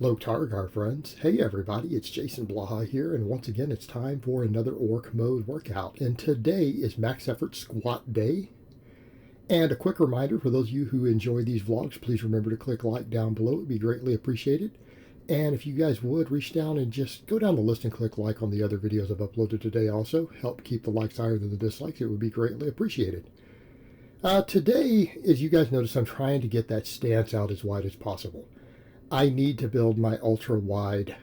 Low Targar friends. Hey everybody, it's Jason Blaha here, and once again it's time for another Orc Mode workout. And today is Max Effort Squat Day. And a quick reminder for those of you who enjoy these vlogs, please remember to click like down below. It would be greatly appreciated. And if you guys would, reach down and just go down the list and click like on the other videos I've uploaded today also. Help keep the likes higher than the dislikes. It would be greatly appreciated. Today, as you guys notice, I'm trying to get that stance out as wide as possible. I need to build my ultra wide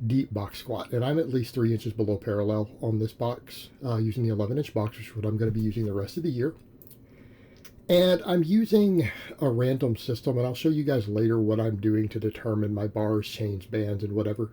deep box squat, and I'm at least 3 inches below parallel on this box using the 11-inch box, which is what I'm going to be using the rest of the year. And I'm using a random system, and I'll show you guys later what I'm doing to determine my bars, chains, bands, and whatever.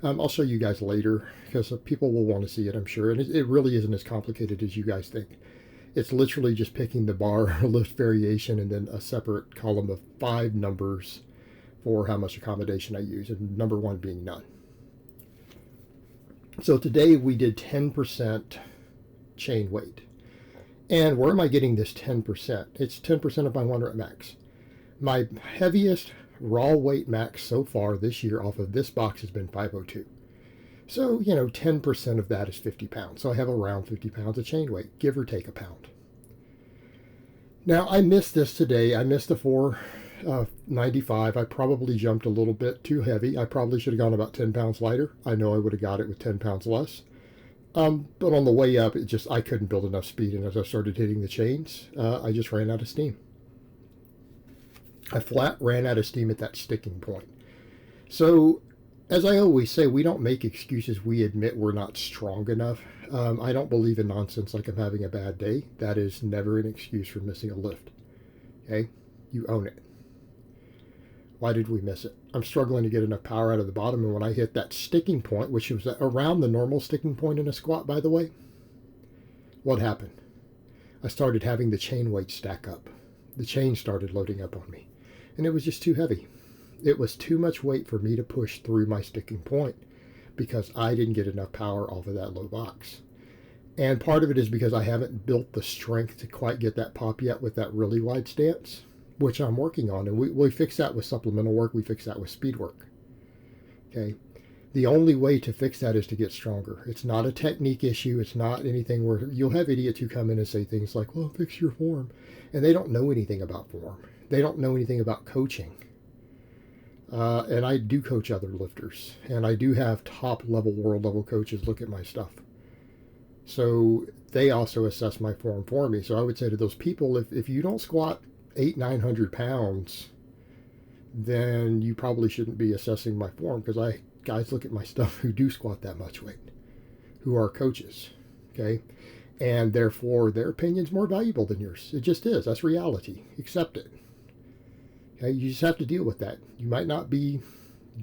I'll show you guys later because people will want to see it, I'm sure, and it really isn't as complicated as you guys think. It's literally just picking the bar lift variation and then a separate column of 5 numbers for how much accommodation I use, and number 1 being none. So today we did 10% chain weight. And where am I getting this 10%? It's 10% of my 1 rep max. My heaviest raw weight max so far this year off of this box has been 502. So, 10% of that is 50 pounds. So I have around 50 pounds of chain weight, give or take a pound. Now I missed this today. I missed the 495. I probably jumped a little bit too heavy. I probably should have gone about 10 pounds lighter. I know I would have got it with 10 pounds less. But on the way up, I couldn't build enough speed. And as I started hitting the chains, I just ran out of steam. I flat ran out of steam at that sticking point. So as I always say, we don't make excuses. We admit we're not strong enough. I don't believe in nonsense like I'm having a bad day. That is never an excuse for missing a lift. Okay? You own it. Why did we miss it? I'm struggling to get enough power out of the bottom, and when I hit that sticking point, which was around the normal sticking point in a squat, by the way, what happened? I started having the chain weight stack up. The chain started loading up on me, and it was just too heavy. It was too much weight for me to push through my sticking point because I didn't get enough power off of that low box. And part of it is because I haven't built the strength to quite get that pop yet with that really wide stance, which I'm working on. And we fix that with supplemental work. We fix that with speed work. Okay. The only way to fix that is to get stronger. It's not a technique issue. It's not anything where you'll have idiots who come in and say things like, well, fix your form. And they don't know anything about form. They don't know anything about coaching. And I do coach other lifters. And I do have top level, world level coaches look at my stuff. So they also assess my form for me. So I would say to those people, if you don't squat 800-900 pounds, then you probably shouldn't be assessing my form, because guys look at my stuff who do squat that much weight, who are coaches, okay? And therefore their opinion's more valuable than yours. It just is. That's reality. Accept it. Okay? You just have to deal with that. You might not be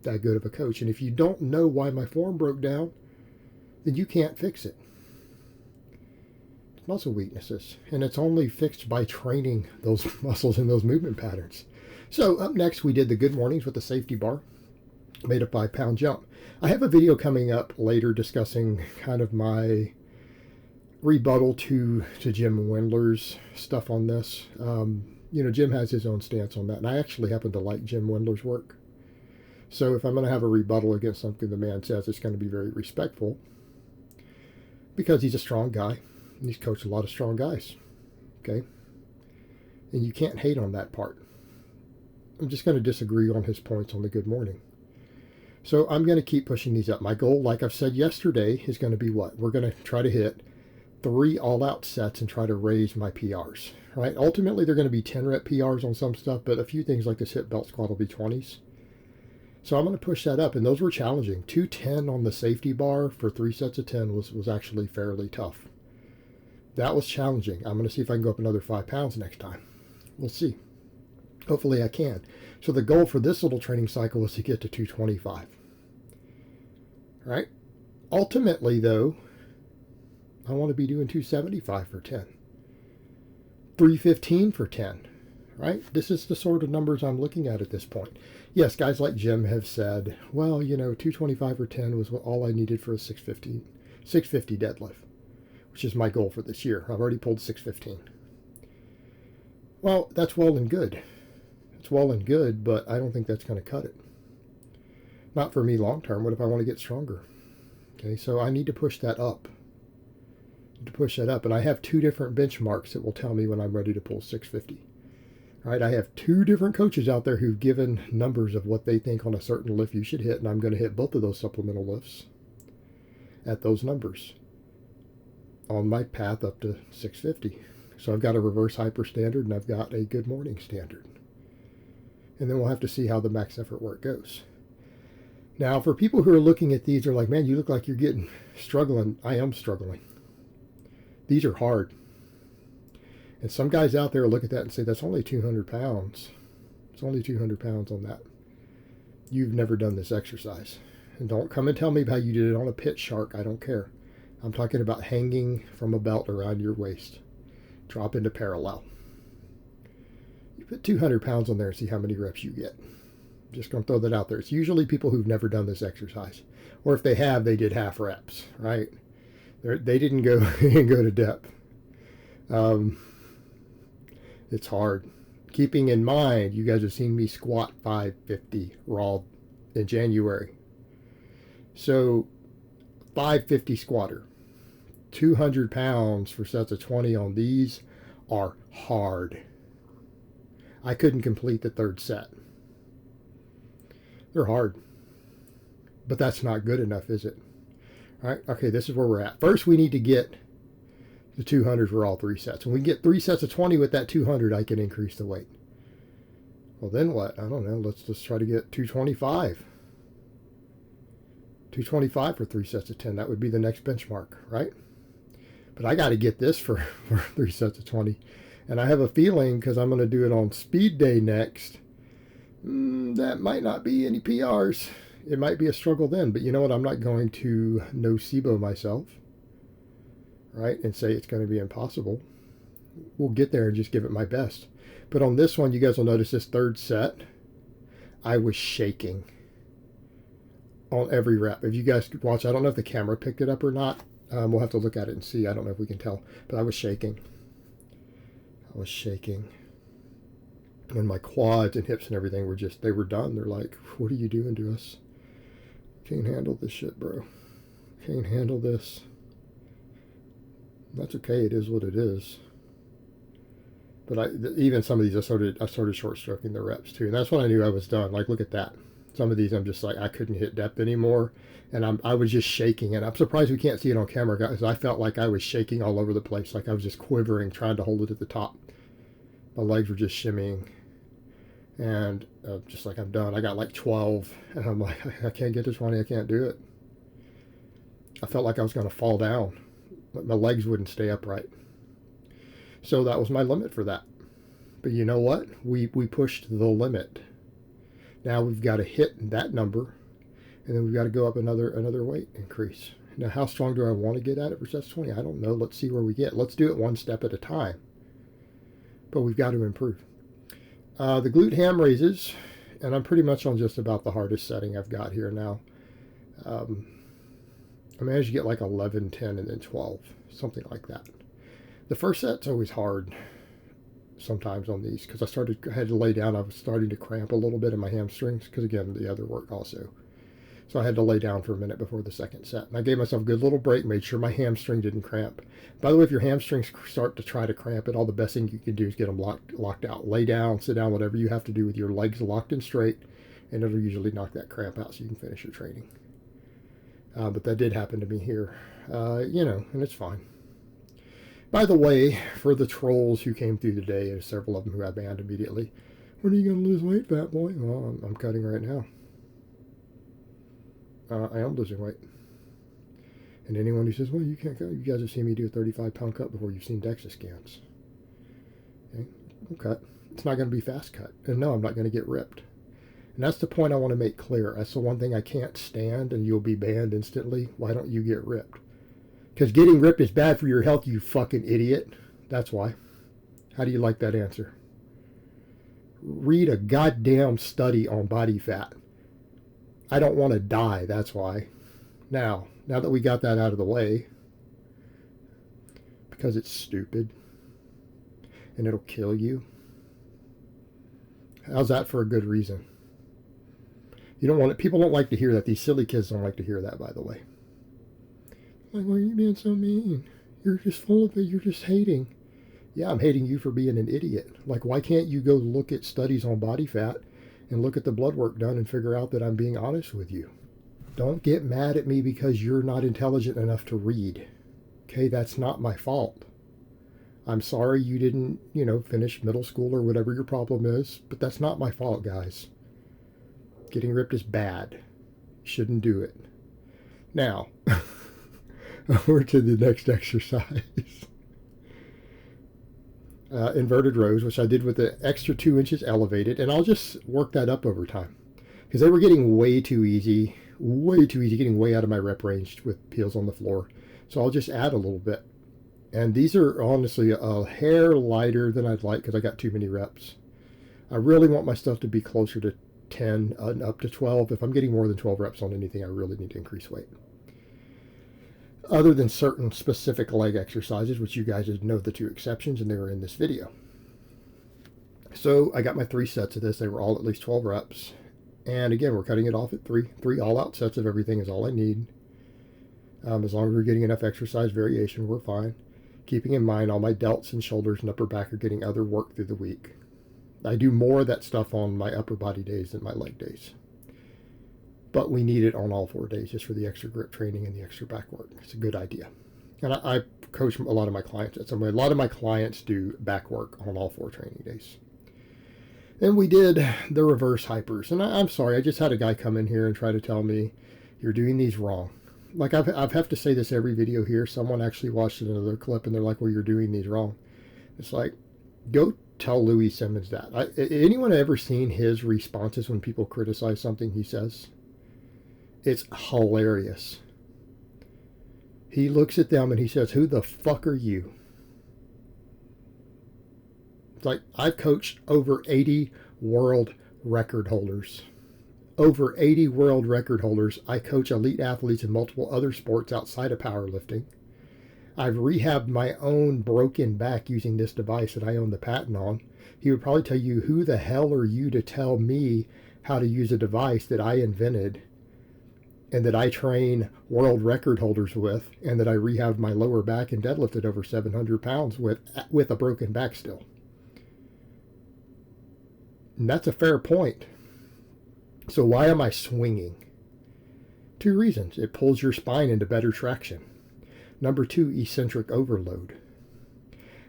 that good of a coach, and if you don't know why my form broke down, then you can't fix it. Muscle weaknesses, and it's only fixed by training those muscles and those movement patterns. So up next, we did the good mornings with the safety bar, made a 5-pound jump. I have a video coming up later discussing kind of my rebuttal to Jim Wendler's stuff on this. Jim has his own stance on that, and I actually happen to like Jim Wendler's work. So if I'm going to have a rebuttal against something the man says, it's going to be very respectful, because he's a strong guy. And he's coached a lot of strong guys, okay? And you can't hate on that part. I'm just going to disagree on his points on the good morning. So I'm going to keep pushing these up. My goal, like I've said yesterday, is going to be what? We're going to try to hit 3 all-out sets and try to raise my PRs, right? Ultimately, they're going to be 10-rep PRs on some stuff, but a few things like this hip belt squat will be 20s. So I'm going to push that up, and those were challenging. 210 on the safety bar for 3 sets of 10 was actually fairly tough. That was challenging. I'm going to see if I can go up another 5 pounds next time. We'll see. Hopefully I can. So the goal for this little training cycle is to get to 225. All right? Ultimately, though, I want to be doing 275 for 10. 315 for 10. Right? This is the sort of numbers I'm looking at this point. Yes, guys like Jim have said, well, 225 for 10 was all I needed for a 650 deadlift, which is my goal for this year. I've already pulled 615. Well, that's well and good. It's well and good, but I don't think that's going to cut it. Not for me long term. What if I want to get stronger? Okay, so I need to push that up. And I have 2 different benchmarks that will tell me when I'm ready to pull 650. All right, I have 2 different coaches out there who've given numbers of what they think on a certain lift you should hit, and I'm going to hit both of those supplemental lifts at those numbers on my path up to 650. So I've got a reverse hyper standard and I've got a good morning standard. And then we'll have to see how the max effort work goes. Now, for people who are looking at these, they're like, man, you look like you're struggling. I am struggling. These are hard. And some guys out there look at that and say, that's only 200 pounds. It's only 200 pounds on that. You've never done this exercise. And don't come and tell me how you did it on a pit shark. I don't care. I'm talking about hanging from a belt around your waist. Drop into parallel. You put 200 pounds on there and see how many reps you get. I'm just going to throw that out there. It's usually people who've never done this exercise. Or if they have, they did half reps, right? They didn't go, go to depth. It's hard. Keeping in mind, you guys have seen me squat 550 raw in January. So 550 squatter, 200 pounds for sets of 20 on these are hard. I couldn't complete the 3rd set. They're hard. But that's not good enough, is it? All right, okay, this is where we're at. First, we need to get the 200 for all 3 sets. When we get 3 sets of 20 with that 200, I can increase the weight. Well, then what? I don't know. Let's try to get 225. 225 for 3 sets of 10. That would be the next benchmark, right? But I got to get this for 3 sets of 20. And I have a feeling, because I'm going to do it on speed day next, that might not be any PRs. It might be a struggle then. But you know what? I'm not going to nocebo myself, right, and say it's going to be impossible. We'll get there and just give it my best. But on this one, you guys will notice this 3rd set, I was shaking on every rep. If you guys watch, I don't know if the camera picked it up or not. We'll have to look at it and see. I don't know if we can tell, but I was shaking. I was shaking. And my quads and hips and everything were just, they were done. They're like, what are you doing to us? Can't handle this shit, bro. Can't handle this. That's okay. It is what it is. But even some of these, I started short stroking the reps too. And that's when I knew I was done. Like, look at that. Some of these, I'm just like, I couldn't hit depth anymore. And I was just shaking. And I'm surprised we can't see it on camera, guys. I felt like I was shaking all over the place. Like I was just quivering, trying to hold it at the top. My legs were just shimmying. And just like, I'm done. I got like 12. And I'm like, I can't get to 20. I can't do it. I felt like I was going to fall down. My legs wouldn't stay upright. So that was my limit for that. But you know what? We pushed the limit. Now we've got to hit that number, and then we've got to go up another weight increase. Now, how strong do I want to get at it for sets 20? I don't know. Let's see where we get. Let's do it one step at a time. But we've got to improve. The glute ham raises, and I'm pretty much on just about the hardest setting I've got here now. I managed to get like 11, 10, and then 12, something like that. The first set's always hard sometimes on these because I had to lay down. I was starting to cramp a little bit in my hamstrings because, again, the other work also. So I had to lay down for a minute before the second set. And I gave myself a good little break, made sure my hamstring didn't cramp. By the way, if your hamstrings start to try to cramp it, all the best thing you can do is get them locked out. Lay down, sit down, whatever you have to do with your legs locked and straight, and it'll usually knock that cramp out so you can finish your training. But that did happen to me here, and it's fine. By the way, for the trolls who came through today, there's several of them who I banned immediately. When are you going to lose weight, fat boy? Well, I'm cutting right now. I am losing weight. And anyone who says, well, you can't cut, you guys have seen me do a 35-pound cut before. You've seen DEXA scans. Okay, we'll cut. It's not going to be fast cut. And no, I'm not going to get ripped. And that's the point I want to make clear. That's the one thing I can't stand, and you'll be banned instantly. Why don't you get ripped? Because getting ripped is bad for your health, you fucking idiot. That's why. How do you like that answer? Read a goddamn study on body fat. I don't want to die, that's why. Now that we got that out of the way, because it's stupid, and it'll kill you. How's that for a good reason? You don't want it. People don't like to hear that. These silly kids don't like to hear that, by the way. Like, why are you being so mean? You're just full of it. You're just hating. Yeah, I'm hating you for being an idiot. Like, why can't you go look at studies on body fat and look at the blood work done and figure out that I'm being honest with you? Don't get mad at me because you're not intelligent enough to read. Okay, that's not my fault. I'm sorry you didn't, finish middle school or whatever your problem is, but that's not my fault, guys. Getting ripped is bad. You shouldn't do it. Now, over to the next exercise. Inverted rows, which I did with the extra 2 inches elevated, and I'll just work that up over time. Because they were getting way too easy, getting way out of my rep range with heels on the floor. So I'll just add a little bit. And these are honestly a hair lighter than I'd like because I got too many reps. I really want my stuff to be closer to 10 and up to 12. If I'm getting more than 12 reps on anything, I really need to increase weight. Other than certain specific leg exercises, which you guys know the 2 exceptions, and they were in this video. So I got my 3 sets of this. They were all at least 12 reps. And again, we're cutting it off at 3. 3 all-out sets of everything is all I need. As long as we're getting enough exercise variation, we're fine. Keeping in mind all my delts and shoulders and upper back are getting other work through the week. I do more of that stuff on my upper body days than my leg days. But we need it on all 4 days just for the extra grip training and the extra back work. It's a good idea. And I coach a lot of my clients. A lot of my clients do back work on all 4 training days. Then we did the reverse hypers. And I'm sorry, I just had a guy come in here and try to tell me, you're doing these wrong. Like I have to say this every video here. Someone actually watched another clip and they're like, well, you're doing these wrong. It's like, go tell Louis Simmons that. Anyone ever seen his responses when people criticize something he says? It's hilarious. He looks at them and he says, who the fuck are you? It's like, I've coached over 80 world record holders. Over 80 world record holders. I coach elite athletes in multiple other sports outside of powerlifting. I've rehabbed my own broken back using this device that I own the patent on. He would probably tell you, who the hell are you to tell me how to use a device that I invented and that I train world record holders with, and that I rehabbed my lower back and deadlifted over 700 pounds with a broken back still. And that's a fair point. So why am I swinging? 2 reasons. It pulls your spine into better traction. Number 2, eccentric overload.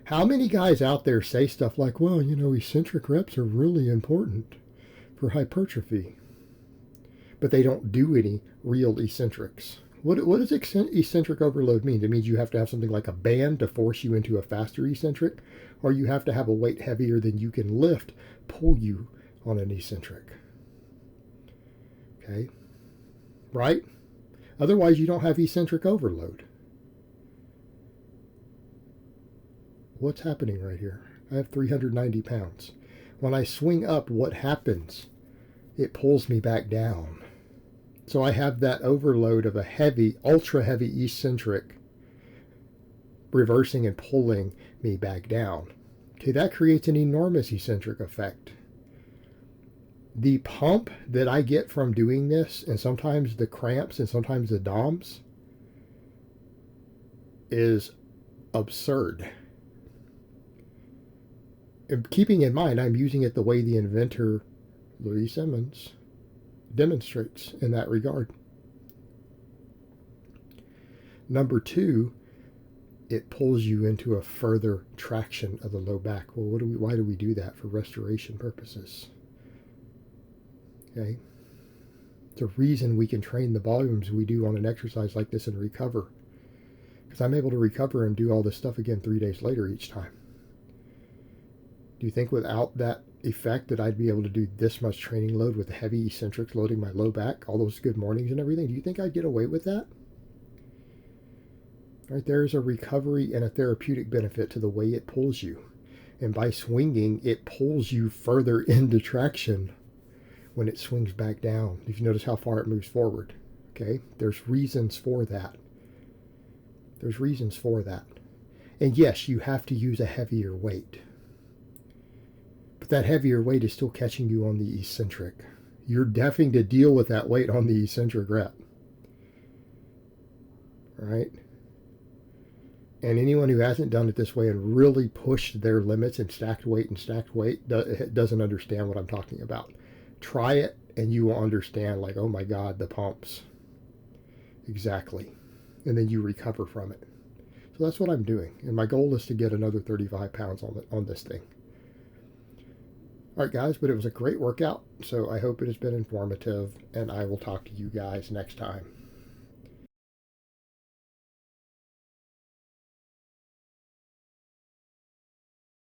How many guys out there say stuff like, well, eccentric reps are really important for hypertrophy, but they don't do any real eccentrics. What does eccentric overload mean? It means you have to have something like a band to force you into a faster eccentric, or you have to have a weight heavier than you can lift, pull you on an eccentric. Okay, right? Otherwise, you don't have eccentric overload. What's happening right here? I have 390 pounds. When I swing up, what happens? It pulls me back down. So I have that overload of a heavy, ultra heavy eccentric reversing and pulling me back down. Okay, that creates an enormous eccentric effect. The pump that I get from doing this, and sometimes the cramps and sometimes the DOMs, is absurd. And keeping in mind, I'm using it the way the inventor, Louis Simmons, demonstrates in that regard. Number 2, it pulls you into a further traction of the low back. Well, why do we do that? For restoration purposes. Okay. It's a reason we can train the volumes we do on an exercise like this and recover. Because I'm able to recover and do all this stuff again 3 days later each time. Do you think without that effect that I'd be able to do this much training load with heavy eccentrics loading my low back, all those good mornings and everything? Do you think I'd get away with that? Right, there's a recovery and a therapeutic benefit to the way it pulls you. And by swinging, it pulls you further into traction when it swings back down. If you notice how far it moves forward. Okay, there's reasons for that. There's reasons for that. And yes, you have to use a heavier weight. But that heavier weight is still catching you on the eccentric. you're having to deal with that weight on the eccentric rep. Right? And anyone who hasn't done it this way and really pushed their limits and stacked weight doesn't understand what I'm talking about. Try it and you will understand, like, oh my God, the pumps. Exactly. And then you recover from it. So that's what I'm doing. And my goal is to get another 35 pounds on this thing. All right, guys, but it was a great workout. So I hope it has been informative, and I will talk to you guys next time.